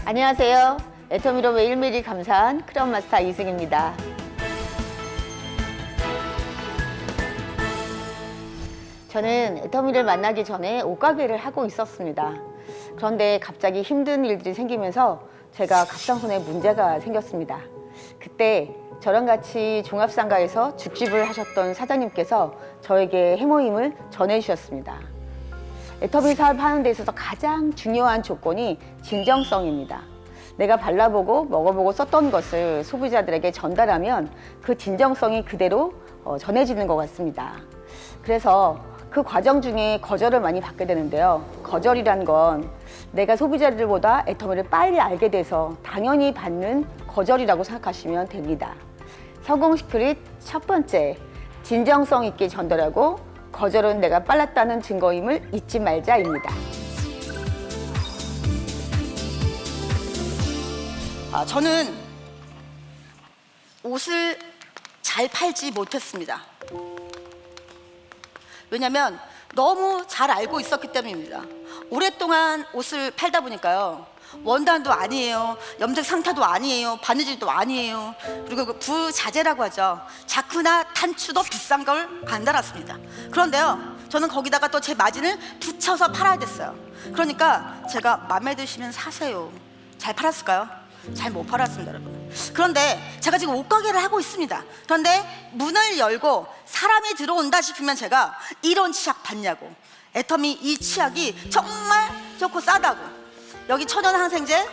안녕하세요. 애터미로 매일매일이 감사한 크라운 마스터 이승입니다. 저는 애터미를 만나기 전에 옷가게를 하고 있었습니다. 그런데 갑자기 힘든 일들이 생기면서 제가 갑상선에 문제가 생겼습니다. 그때 저랑 같이 종합상가에서 죽집을 하셨던 사장님께서 저에게 해모임을 전해주셨습니다. 애터미 사업하는 데 있어서 가장 중요한 조건이 진정성입니다. 내가 발라보고 먹어보고 썼던 것을 소비자들에게 전달하면 그 진정성이 그대로 전해지는 것 같습니다. 그래서 그 과정 중에 거절을 많이 받게 되는데요. 거절이란 건 내가 소비자들보다 애터미를 빨리 알게 돼서 당연히 받는 거절이라고 생각하시면 됩니다. 성공 시크릿 첫 번째, 진정성 있게 전달하고 거절은 내가 빨랐다는 증거임을 잊지 말자입니다. 저는 옷을 잘 팔지 못했습니다. 왜냐면 너무 잘 알고 있었기 때문입니다. 오랫동안 옷을 팔다 보니까요. 원단도 아니에요. 염색 상타도 아니에요. 바느질도 아니에요. 그리고 그 부자재라고 하죠. 자크나 단추도 비싼 걸 안 달았습니다. 그런데요, 저는 거기다가 또 제 마진을 붙여서 팔아야 됐어요. 그러니까 제가 마음에 드시면 사세요. 잘 팔았을까요? 잘 못 팔았습니다, 여러분. 그런데 제가 지금 옷가게를 하고 있습니다. 그런데 문을 열고 사람이 들어온다 싶으면 제가 이런 치약 봤냐고. 애터미 이 치약이 정말 좋고 싸다고. 여기 천연항생제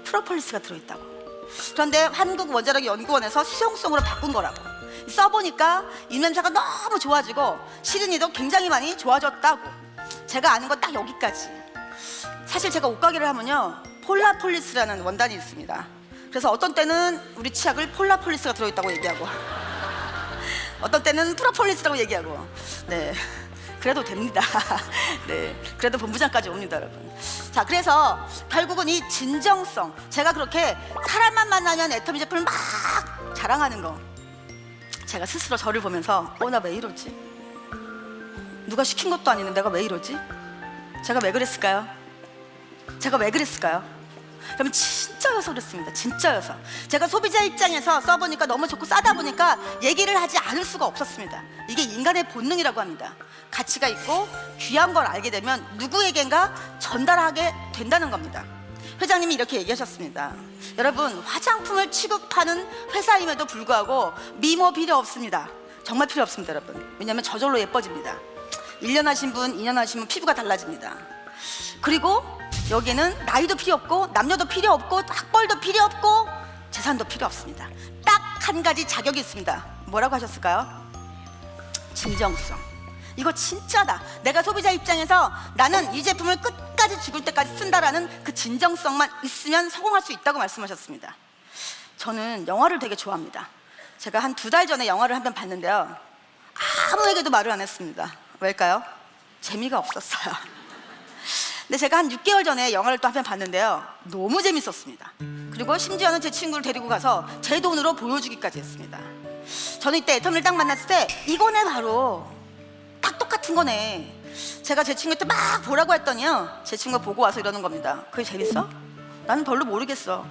프로폴리스가 들어있다고. 그런데 한국원자력연구원에서 수용성으로 바꾼 거라고. 써보니까 입냄새가 너무 좋아지고 시린이도 굉장히 많이 좋아졌다고. 제가 아는 건 딱 여기까지. 사실 제가 옷가게를 하면요, 폴라폴리스라는 원단이 있습니다. 그래서 어떤 때는 우리 치약을 폴라폴리스가 들어있다고 얘기하고 어떤 때는 프로폴리스라고 얘기하고. 네, 그래도 됩니다. 네, 그래도 본부장까지 옵니다, 여러분. 자, 그래서 결국은 이 진정성, 제가 그렇게 사람만 만나면 애터미 제품을 막 자랑하는 거, 제가 스스로 저를 보면서 나 왜 이러지? 누가 시킨 것도 아닌데 내가 왜 이러지? 제가 왜 그랬을까요? 제가 왜 그랬을까요? 그러면 진짜여서 그랬습니다. 진짜여서. 제가 소비자 입장에서 써보니까 너무 좋고 싸다 보니까 얘기를 하지 않을 수가 없었습니다. 이게 인간의 본능이라고 합니다. 가치가 있고 귀한 걸 알게 되면 누구에겐가 전달하게 된다는 겁니다. 회장님이 이렇게 얘기하셨습니다. 여러분, 화장품을 취급하는 회사임에도 불구하고 미모 필요 없습니다. 정말 필요 없습니다, 여러분. 왜냐하면 저절로 예뻐집니다. 1년 하신 분, 2년 하시면 피부가 달라집니다. 그리고 여기는 나이도 필요 없고 남녀도 필요 없고 학벌도 필요 없고 재산도 필요 없습니다. 딱 한 가지 자격이 있습니다. 뭐라고 하셨을까요? 진정성. 이거 진짜다. 내가 소비자 입장에서 나는 이 제품을 끝까지 죽을 때까지 쓴다라는 그 진정성만 있으면 성공할 수 있다고 말씀하셨습니다. 저는 영화를 되게 좋아합니다. 제가 한 2달 전에 영화를 한 편 봤는데요, 아무에게도 말을 안 했습니다. 왜일까요? 재미가 없었어요. 근데 제가 한 6개월 전에 영화를 또 한 편 봤는데요, 너무 재밌었습니다. 그리고 심지어는 제 친구를 데리고 가서 제 돈으로 보여주기까지 했습니다. 저는 이때 애터미를 딱 만났을 때 이거네, 바로 딱 똑같은 거네. 제가 제 친구한테 막 보라고 했더니요, 제 친구가 보고 와서 이러는 겁니다. 그게 재밌어? 나는 별로 모르겠어.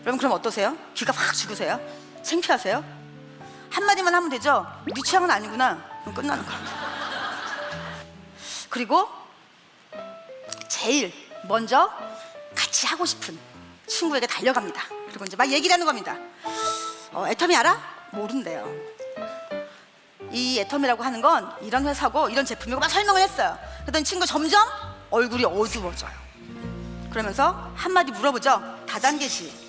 여러분, 그럼 어떠세요? 귀가 확 죽으세요? 창피하세요? 한마디만 하면 되죠? 네 취향은 아니구나. 그럼 끝나는 겁니다. 그리고 제일 먼저 같이 하고 싶은 친구에게 달려갑니다. 그리고 이제 막 얘기를 하는 겁니다. 애터미 알아? 모른대요. 이 애터미라고 하는 건 이런 회사고 이런 제품이고 막 설명을 했어요. 그랬더니 친구 점점 얼굴이 어두워져요. 그러면서 한마디 물어보죠. 다단계지?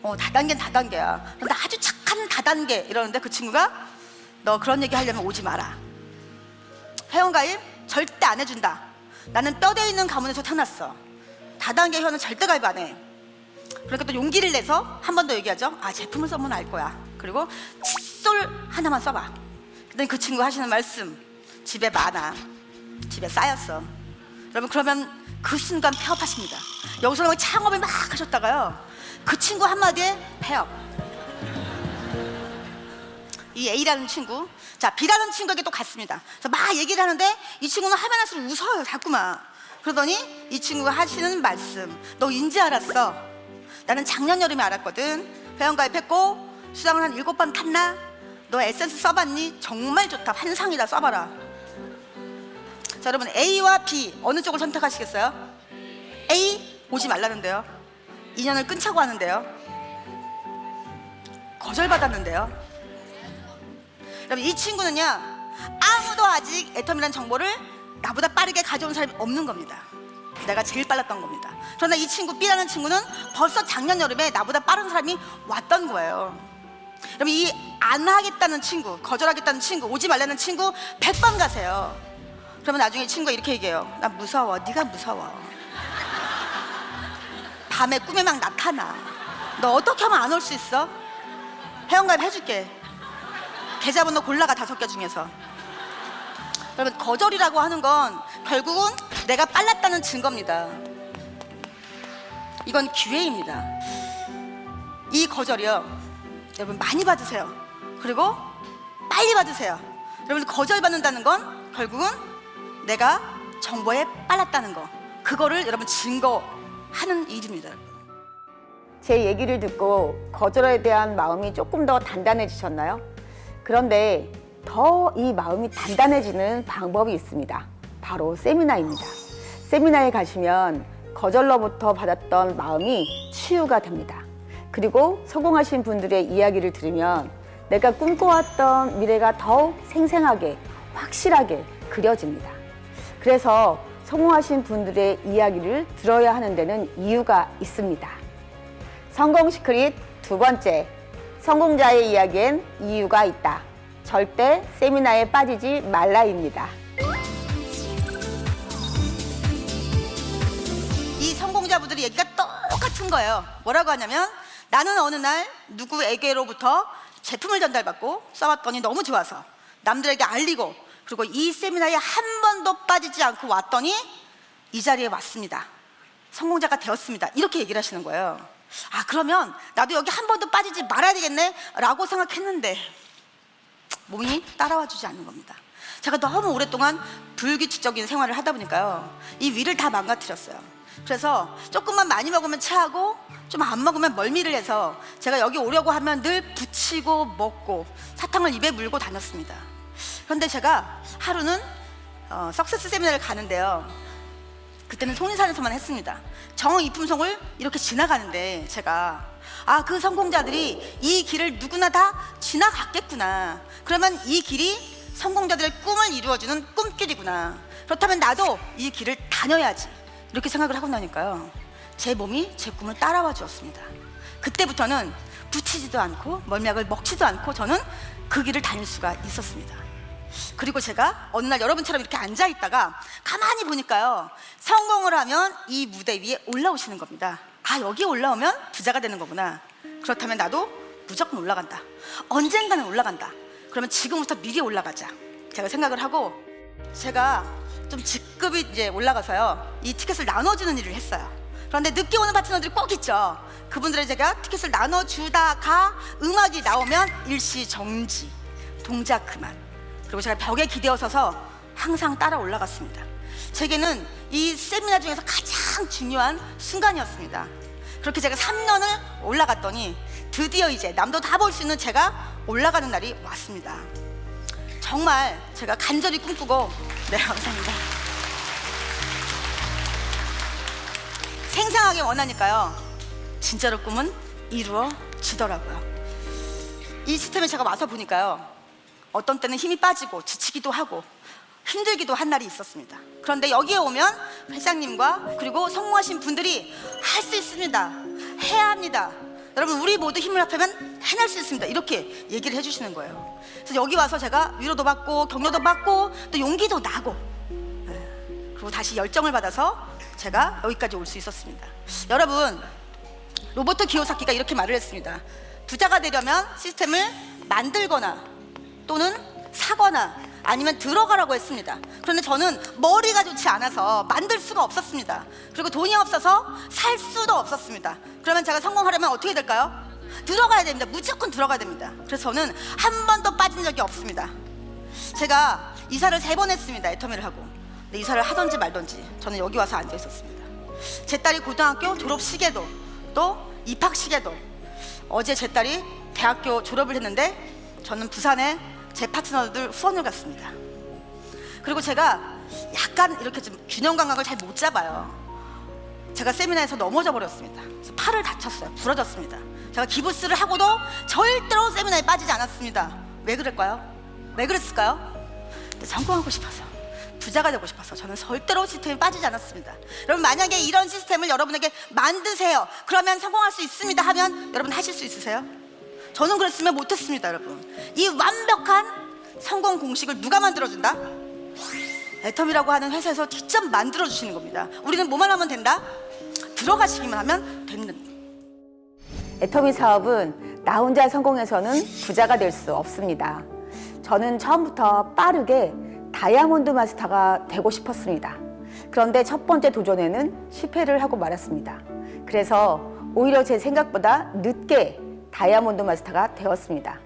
다단계는 다단계야. 근데 아주 착한 다단계 이러는데 그 친구가 너 그런 얘기 하려면 오지 마라. 회원가입 절대 안 해준다. 나는 뼈대 있는 가문에서 태어났어. 다단계 회원은 절대 가입 안 해. 그러니까 또 용기를 내서 한 번 더 얘기하죠. 제품을 써보면 알 거야. 그리고 칫솔 하나만 써봐. 그랬더니 그 친구 하시는 말씀, 집에 많아. 집에 쌓였어. 여러분, 그러면 그 순간 폐업하십니다. 여기서 창업을 막 하셨다가요, 그 친구 한마디에 폐업. 이 A라는 친구, 자, B라는 친구에게 또 갔습니다. 그래서 막 얘기를 하는데 이 친구는 하면 할수록 웃어요, 자꾸만. 그러더니 이 친구가 하시는 말씀, 너 인지 알았어? 나는 작년 여름에 알았거든. 회원가입했고 수당을 한 7번 탔나? 너 에센스 써봤니? 정말 좋다. 환상이다. 써봐라. 자, 여러분, A와 B 어느 쪽을 선택하시겠어요? A 오지 말라는데요. 인연을 끊자고 하는데요. 거절받았는데요. 여러분, 이 친구는요, 아무도 아직 애텀이라는 정보를 나보다 빠르게 가져온 사람이 없는 겁니다. 내가 제일 빨랐던 겁니다. 그러나 이 친구 B라는 친구는 벌써 작년 여름에 나보다 빠른 사람이 왔던 거예요. 여러분, 이 안 하겠다는 친구, 거절하겠다는 친구, 오지 말라는 친구 100번 가세요. 그러면 나중에 이 친구가 이렇게 얘기해요. 나 무서워. 네가 무서워. 밤에 꿈에 막 나타나. 너 어떻게 하면 안 올 수 있어? 회원가입 해줄게. 계좌번호 골라가 5개 중에서. 여러분, 거절이라고 하는 건 결국은 내가 빨랐다는 증거입니다. 이건 기회입니다. 이 거절이요, 여러분 많이 받으세요. 그리고 빨리 받으세요. 여러분, 거절받는다는 건 결국은 내가 정보에 빨랐다는 거, 그거를 여러분 증거하는 일입니다. 제 얘기를 듣고 거절에 대한 마음이 조금 더 단단해지셨나요? 그런데 더 이 마음이 단단해지는 방법이 있습니다. 바로 세미나입니다. 세미나에 가시면 거절로부터 받았던 마음이 치유가 됩니다. 그리고 성공하신 분들의 이야기를 들으면 내가 꿈꿔왔던 미래가 더욱 생생하게, 확실하게 그려집니다. 그래서 성공하신 분들의 이야기를 들어야 하는 데는 이유가 있습니다. 성공 시크릿 2번째, 성공자의 이야기엔 이유가 있다. 절대 세미나에 빠지지 말라입니다. 이 성공자분들의 얘기가 똑같은 거예요. 뭐라고 하냐면, 나는 어느 날 누구에게로부터 제품을 전달받고 써봤더니 너무 좋아서 남들에게 알리고, 그리고 이 세미나에 한 번도 빠지지 않고 왔더니 이 자리에 왔습니다. 성공자가 되었습니다. 이렇게 얘기를 하시는 거예요. 아, 그러면 나도 여기 한 번도 빠지지 말아야 되겠네 라고 생각했는데 몸이 따라와 주지 않는 겁니다. 제가 너무 오랫동안 불규칙적인 생활을 하다 보니까요, 이 위를 다 망가뜨렸어요. 그래서 조금만 많이 먹으면 체하고 좀 안 먹으면 멀미를 해서 제가 여기 오려고 하면 늘 붙이고 먹고 사탕을 입에 물고 다녔습니다. 그런데 제가 하루는 석세스 세미나를 가는데요, 그때는 송리산에서만 했습니다. 정이품송을 이렇게 지나가는데 제가, 아, 그 성공자들이 이 길을 누구나 다 지나갔겠구나. 그러면 이 길이 성공자들의 꿈을 이루어주는 꿈길이구나. 그렇다면 나도 이 길을 다녀야지. 이렇게 생각을 하고 나니까요, 제 몸이 제 꿈을 따라와 주었습니다. 그때부터는 붙이지도 않고 멀미약을 먹지도 않고 저는 그 길을 다닐 수가 있었습니다. 그리고 제가 어느 날 여러분처럼 이렇게 앉아있다가 가만히 보니까요, 성공을 하면 이 무대 위에 올라오시는 겁니다. 아, 여기 올라오면 부자가 되는 거구나. 그렇다면 나도 무조건 올라간다. 언젠가는 올라간다. 그러면 지금부터 미리 올라가자. 제가 생각을 하고, 제가 좀 직급이 이제 올라가서요, 이 티켓을 나눠주는 일을 했어요. 그런데 늦게 오는 파트너들이 꼭 있죠. 그분들에 제가 티켓을 나눠주다가 음악이 나오면 일시 정지, 동작 그만. 그리고 제가 벽에 기대어 서서 항상 따라 올라갔습니다. 제게는 이 세미나 중에서 가장 중요한 순간이었습니다. 그렇게 제가 3년을 올라갔더니 드디어 이제 남도 다 볼 수 있는 제가 올라가는 날이 왔습니다. 정말 제가 간절히 꿈꾸고, 네, 감사합니다. 생생하게 원하니까요, 진짜로 꿈은 이루어지더라고요. 이 시스템에 제가 와서 보니까요, 어떤 때는 힘이 빠지고 지치기도 하고 힘들기도 한 날이 있었습니다. 그런데 여기에 오면 회장님과 그리고 성공하신 분들이 할 수 있습니다, 해야 합니다, 여러분 우리 모두 힘을 합하면 해낼 수 있습니다, 이렇게 얘기를 해주시는 거예요. 그래서 여기 와서 제가 위로도 받고 격려도 받고 또 용기도 나고, 그리고 다시 열정을 받아서 제가 여기까지 올 수 있었습니다. 여러분, 로버토 기요사키가 이렇게 말을 했습니다. 부자가 되려면 시스템을 만들거나 또는 사거나 아니면 들어가라고 했습니다. 그런데 저는 머리가 좋지 않아서 만들 수가 없었습니다. 그리고 돈이 없어서 살 수도 없었습니다. 그러면 제가 성공하려면 어떻게 될까요? 들어가야 됩니다. 무조건 들어가야 됩니다. 그래서 저는 한 번도 빠진 적이 없습니다. 제가 이사를 3번 했습니다. 애터미를 하고. 근데 이사를 하던지 말던지 저는 여기 와서 앉아 있었습니다. 제 딸이 고등학교 졸업 시계도 또 입학 시계도 어제 제 딸이 대학교 졸업을 했는데 저는 부산에 제 파트너들 후원을 갔습니다. 그리고 제가 약간 이렇게 좀 균형 감각을 잘 못 잡아요. 제가 세미나에서 넘어져 버렸습니다. 그래서 팔을 다쳤어요. 부러졌습니다. 제가 기부스를 하고도 절대로 세미나에 빠지지 않았습니다. 왜 그럴까요? 왜 그랬을까요? 성공하고 싶어서, 부자가 되고 싶어서 저는 절대로 시스템에 빠지지 않았습니다. 여러분, 만약에 이런 시스템을 여러분에게 만드세요. 그러면 성공할 수 있습니다 하면 여러분 하실 수 있으세요? 저는 그랬으면 못했습니다. 여러분, 이 완벽한 성공 공식을 누가 만들어준다? 애텀이라고 하는 회사에서 직접 만들어주시는 겁니다. 우리는 뭐만 하면 된다? 들어가시기만 하면 되는. 애터미 사업은 나 혼자 성공해서는 부자가 될 수 없습니다. 저는 처음부터 빠르게 다이아몬드 마스터가 되고 싶었습니다. 그런데 첫 번째 도전에는 실패를 하고 말았습니다. 그래서 오히려 제 생각보다 늦게 다이아몬드 마스터가 되었습니다.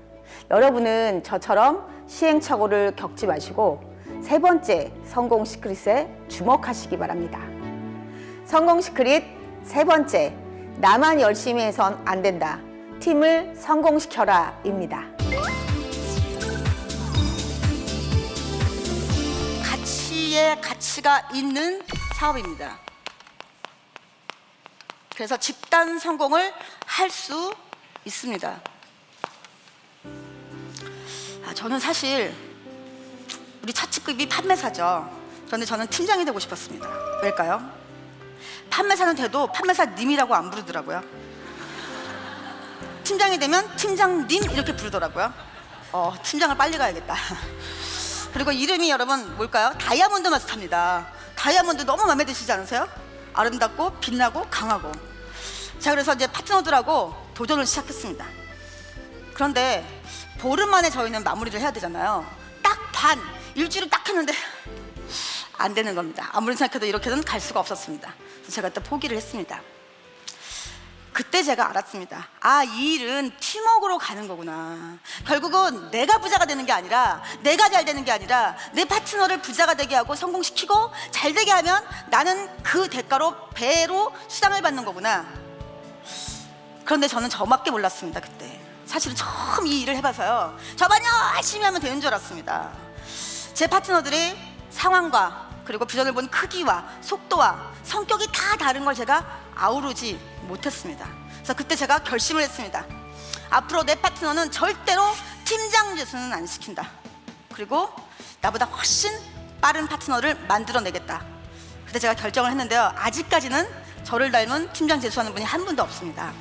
여러분은 저처럼 시행착오를 겪지 마시고 세 번째 성공 시크릿에 주목하시기 바랍니다. 성공 시크릿 세 번째, 나만 열심히 해선 안 된다. 팀을 성공시켜라 입니다. 가치에 가치가 있는 사업입니다. 그래서 집단 성공을 할 수 있습니다. 저는 사실 우리 첫 직급이 판매사죠. 그런데 저는 팀장이 되고 싶었습니다. 왜일까요? 판매사는 돼도 판매사님이라고 안 부르더라고요. 팀장이 되면 팀장님 이렇게 부르더라고요. 팀장을 빨리 가야겠다. 그리고 이름이 여러분 뭘까요? 다이아몬드 마스터입니다. 다이아몬드 너무 마음에 드시지 않으세요? 아름답고 빛나고 강하고. 자, 그래서 이제 파트너들하고 도전을 시작했습니다. 그런데 보름 만에 저희는 마무리를 해야 되잖아요. 딱 반, 일주일을 딱 했는데 안 되는 겁니다. 아무리 생각해도 이렇게는 갈 수가 없었습니다. 그래서 제가 또 포기를 했습니다. 그때 제가 알았습니다. 이 일은 팀워크로 가는 거구나. 결국은 내가 부자가 되는 게 아니라, 내가 잘 되는 게 아니라 내 파트너를 부자가 되게 하고 성공시키고 잘 되게 하면 나는 그 대가로 배로 수당을 받는 거구나. 그런데 저는 저밖에 몰랐습니다. 그때 사실은 처음 이 일을 해봐서요, 저만 열심히 하면 되는 줄 알았습니다. 제 파트너들의 상황과 그리고 비전을 본 크기와 속도와 성격이 다 다른 걸 제가 아우르지 못했습니다. 그래서 그때 제가 결심을 했습니다. 앞으로 내 파트너는 절대로 팀장 재수는 안 시킨다. 그리고 나보다 훨씬 빠른 파트너를 만들어내겠다. 그때 제가 결정을 했는데요, 아직까지는 저를 닮은 팀장 재수하는 분이 한 분도 없습니다.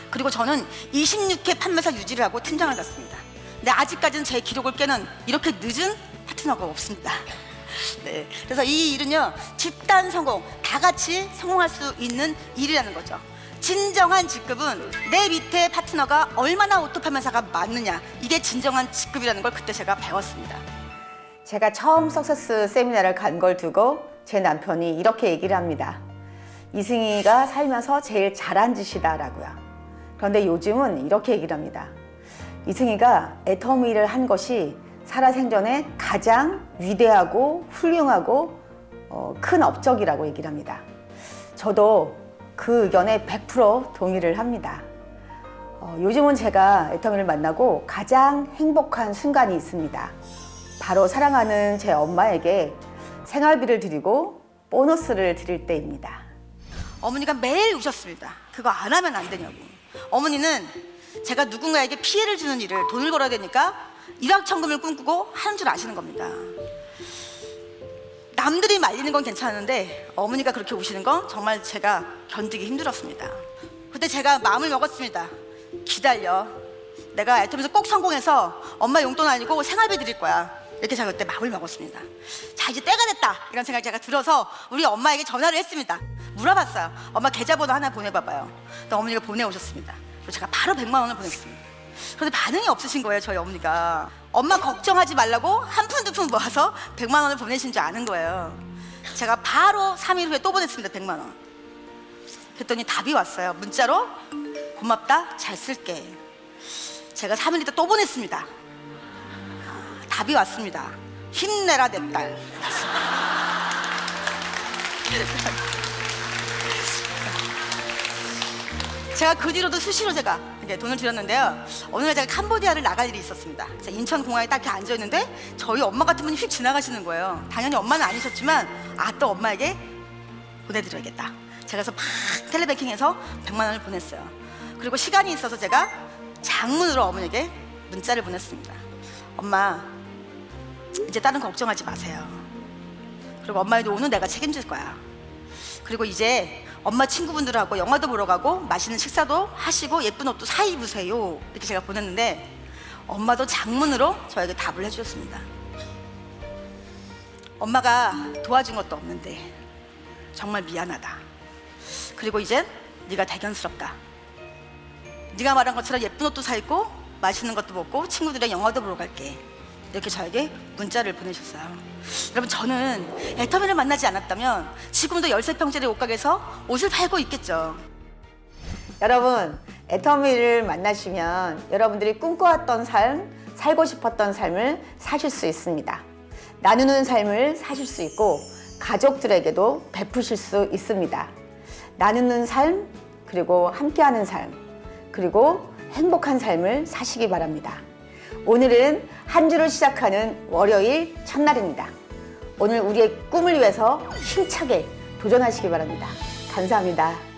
그리고 저는 26회 판매사 유지를 하고 팀장을 갔습니다. 근데 아직까지는 제 기록을 깨는 이렇게 늦은 파트너가 없습니다. 네, 그래서 이 일은요, 집단 성공, 다 같이 성공할 수 있는 일이라는 거죠. 진정한 직급은 내 밑에 파트너가 얼마나 오토 판매사가 많느냐, 이게 진정한 직급이라는 걸 그때 제가 배웠습니다. 제가 처음 석세스 세미나를 간 걸 두고 제 남편이 이렇게 얘기를 합니다. 이승희가 살면서 제일 잘한 짓이다라고요. 그런데 요즘은 이렇게 얘기를 합니다. 이승희가 애터미를 한 것이 살아생전에 가장 위대하고 훌륭하고 큰 업적이라고 얘기를 합니다. 저도 그 의견에 100% 동의를 합니다. 요즘은 제가 애터미를 만나고 가장 행복한 순간이 있습니다. 바로 사랑하는 제 엄마에게 생활비를 드리고 보너스를 드릴 때입니다. 어머니가 매일 우셨습니다. 그거 안 하면 안 되냐고. 어머니는 제가 누군가에게 피해를 주는 일을 돈을 벌어야 되니까 일확천금을 꿈꾸고 하는 줄 아시는 겁니다. 남들이 말리는 건 괜찮은데 어머니가 그렇게 우시는 건 정말 제가 견디기 힘들었습니다. 그때 제가 마음을 먹었습니다. 기다려, 내가 애터미에서 꼭 성공해서 엄마 용돈 아니고 생활비 드릴 거야. 이렇게 제가 그때 마음을 먹었습니다. 자, 이제 때가 됐다, 이런 생각이 제가 들어서 우리 엄마에게 전화를 했습니다. 물어봤어요. 엄마 계좌번호 하나 보내봐봐요. 또 어머니가 보내오셨습니다. 그래서 제가 바로 100만 원을 보냈습니다. 그런데 반응이 없으신 거예요. 저희 어머니가 엄마 걱정하지 말라고 한 푼 두 푼 모아서 100만 원을 보내신 줄 아는 거예요. 제가 바로 3일 후에 또 보냈습니다. 100만 원. 그랬더니 답이 왔어요. 문자로 고맙다, 잘 쓸게. 제가 3일 있다 또 보냈습니다. 답이 왔습니다. 힘내라 내 딸. 제가 그 뒤로도 수시로 제가 이제 돈을 들였는데요. 어느 날 제가 캄보디아를 나갈 일이 있었습니다. 제가 인천공항에 딱 이렇게 앉아있는데 저희 엄마 같은 분이 휙 지나가시는 거예요. 당연히 엄마는 아니셨지만 또 엄마에게 보내드려야겠다. 제가 그래서 막 텔레뱅킹해서 100만 원을 보냈어요. 그리고 시간이 있어서 제가 장문으로 어머니에게 문자를 보냈습니다. 엄마, 이제 다른 걱정하지 마세요. 그리고 엄마의 노후는 내가 책임질 거야. 그리고 이제 엄마 친구분들하고 영화도 보러 가고 맛있는 식사도 하시고 예쁜 옷도 사 입으세요. 이렇게 제가 보냈는데 엄마도 장문으로 저에게 답을 해주셨습니다. 엄마가 도와준 것도 없는데 정말 미안하다. 그리고 이젠 네가 대견스럽다. 네가 말한 것처럼 예쁜 옷도 사 입고 맛있는 것도 먹고 친구들이랑 영화도 보러 갈게. 이렇게 저에게 문자를 보내셨어요. 여러분, 저는 애터미를 만나지 않았다면 지금도 13평짜리 옷가게에서 옷을 팔고 있겠죠. 여러분, 애터미를 만나시면 여러분들이 꿈꿔왔던 삶, 살고 싶었던 삶을 사실 수 있습니다. 나누는 삶을 사실 수 있고 가족들에게도 베푸실 수 있습니다. 나누는 삶, 그리고 함께하는 삶, 그리고 행복한 삶을 사시기 바랍니다. 오늘은 한 주를 시작하는 월요일 첫날입니다. 오늘 우리의 꿈을 위해서 힘차게 도전하시기 바랍니다. 감사합니다.